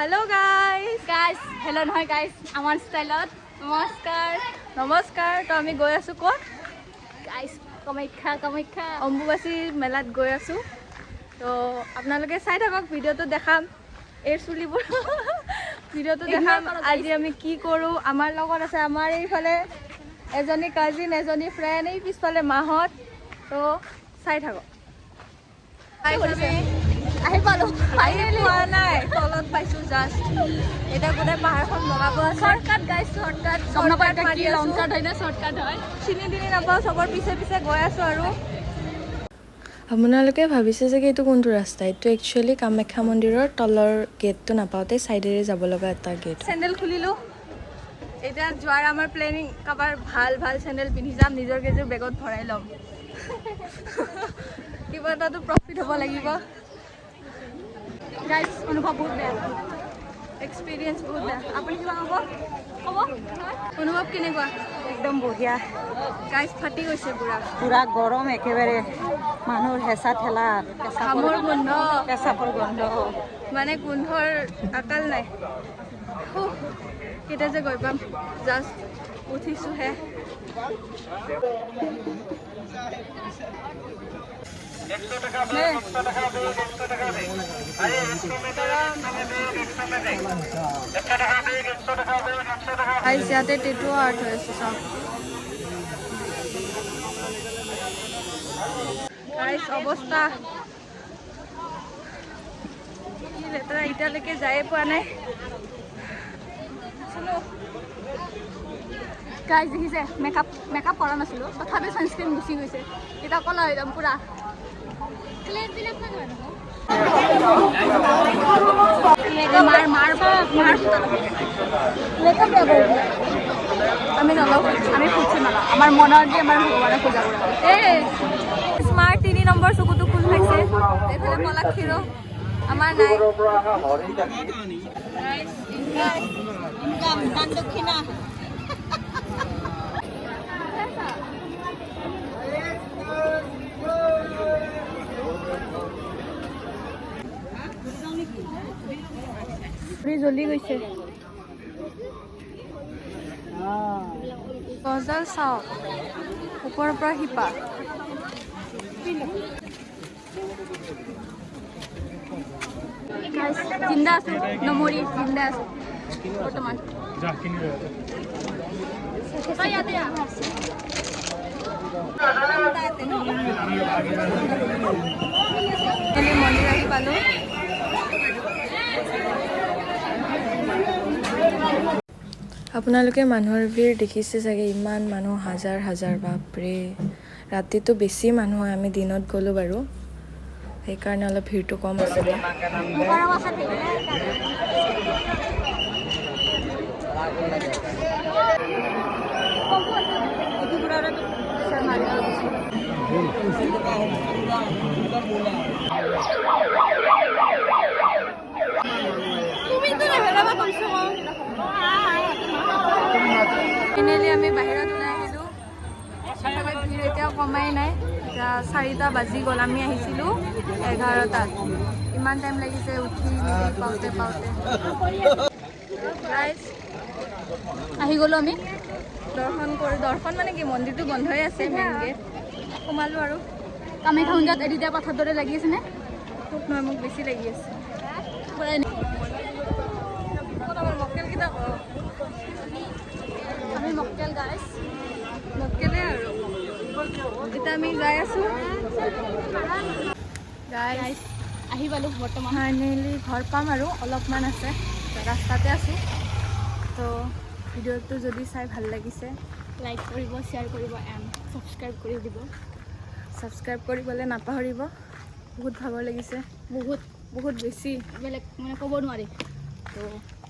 Hello guys, hello নহয় guys, আমাৰ ষ্টাইলত নমস্কাৰ তো আমি গৈ আছো ক'ত guys কামাখ্যা অম্বুবাচী মেলাত গৈ আছো তো আপোনালোকে চাই থাকক ভিডিঅ'টো দেখাম এই চুলিবোৰ ভিডিঅ'টো দেখাম আজি আমি কি কৰো আমাৰ লগত আছে আমাৰ এইফালে এজনী কাজিন এজনী ফ্ৰেণ্ড এই পিছফালে মাহত তো চাই থাকক আহি পালো ফাইনেলি হোৱা নাই তলত পাইছো জাষ্ট এটা গোটেই পাহাৰখন লগাব আছে শৰ্টকাট গাইস শৰ্টকাট শৰ্টকাট মাৰি আছো লং কাট হয় না শৰ্টকাট হয় চিনি দিনি নাপাওঁ চবৰ পিছে পিছে গৈ আছো আৰু আপোনালোকে ভাবিছে যে এইটো কোনটো ৰাস্তা এইটো একচুৱেলি কামাখ্যা মন্দিৰৰ তলৰ গেটটো নাপাওঁতে চাইডেৰে যাব লগা এটা গেট চেণ্ডেল খুলিলো এতিয়া যোৱাৰ আমাৰ প্লেনিং কাবাৰ ভাল ভাল চেণ্ডেল পিন্ধি যাম নিজৰ কেইযোৰ বেগত ভৰাই ল'ম কিবা এটাতো প্ৰফিট হ'ব লাগিব গাইস অনুভৱ বহুত বেয়া এক্সপিৰিয়েঞ্চ বহুত বেয়া আপুনি কিবা ক'ব অনুভৱ কেনেকুৱা একদম বঢ়িয়া গাইজ ফাটি গৈছে পুৰা গৰম একেবাৰে মানুহৰ হেঁচা ঠেলা ঘামৰ গোন্ধ পেচাবৰ গন্ধ মানে গোন্ধৰ আকাল নাই কেতিয়া যে গৈ পাম জাষ্ট উঠিছোহে ইয়াতে টেটু আৰ্ট হৈ আছে চব গাইজ অৱস্থা কি লেতেৰা এতিয়ালৈকে যায়ে পোৱা নাই গাইস দেখিছে মেকআপ কৰা নাছিলো তথাপি সানস্ক্ৰীন গুচি গৈছে এটা কলা হৈ যাম পুৰা আমি নলওঁ আমি ফুটছি নলওঁ আমাৰ মনৰ দি আমাৰ ভগৱানে পূজা কৰা স্মাৰ্ট 3 নম্বৰ চকুটো খোল খাইছে এইফালে পলাক্ষীৰো আমাৰ নাই দান দক্ষিণা জ্বলি গৈছে গছডাল চাওক ওপৰৰ পৰা শিপা জিন্দা আছো নমৰি জিন্দা আছো বৰ্তমান মন্দিৰ আহি পালো আপোনালোকে মানুহৰ ভিৰ দেখিছে চাগে ইমান মানুহ হাজাৰ হাজাৰ বাপৰে ৰাতিটো বেছি মানুহ হয় আমি দিনত গ'লোঁ বাৰু সেইকাৰণে অলপ ভিৰটো কম আছিলে ফাইনেলি আমি বাহিৰত ওলাই আহিলোঁ ভিৰ এতিয়াও কমাই নাই এতিয়া 4টা বাজি গ'ল আমি আহিছিলোঁ 11টাত ইমান টাইম লাগিছে উঠি পাওঁতে আহি গ'লো আমি দৰ্শন মানে কি মন্দিৰটো বন্ধই আছে মেইন গেট সোমালোঁ আৰু কামাখ্যা মন্দিৰত এদিন পাথাৰ দৰে লাগি আছে নে খুব নহয় মোক বেছি লাগি আছে মক্কেলকেইটা আমি মক্কেল গাইছ মক্কেলে আৰু এতিয়া আমি যাই আছোঁ গাইজ আহি পালোঁ বৰ্তমান ফাইনেলি ঘৰ পাম আৰু অলপমান আছে ৰাস্তাতে আছোঁ তো ভিডিঅ'টো যদি চাই ভাল লাগিছে লাইক কৰিব শ্বেয়াৰ কৰিব এণ্ড ছাবস্ক্ৰাইব কৰি দিব ছাবস্ক্ৰাইব কৰিবলৈ নাপাহৰিব বহুত ভাগৰ লাগিছে বহুত বেছি বেলেগ মানে ক'ব নোৱাৰি তো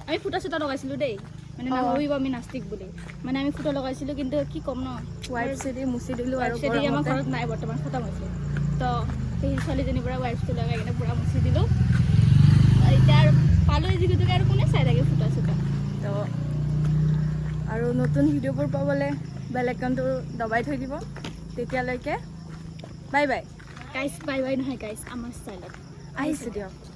আমি ফুটা চুটা লগাইছিলোঁ দেই মানে নাভাবিব আমি নাস্তিক বুলি মানে আমি ফুটা লগাইছিলোঁ কিন্তু কি ক'ম ন ৱাইপ চেদি মুচি দিলোঁ আৰু চেদি আমাৰ ঘৰত নাই বৰ্তমান খতম হৈছে তো সেই ছোৱালীজনীৰ পৰা ৱাইপটো লগাই কিনে পূৰা মুচি দিলোঁ এতিয়া আৰু পালোঁ যিহেতুকে আৰু কোনে চাই থাকে ফুটা চুটা তো আৰু নতুন ভিডিঅ'বোৰ পাবলৈ বেল আইকনটো দবাই থৈ দিব তেতিয়ালৈকে বাই বাই গাইছ বাই বাই নহয় গাইছ আমাৰ ষ্টাইলত আহিছোঁ দিয়ক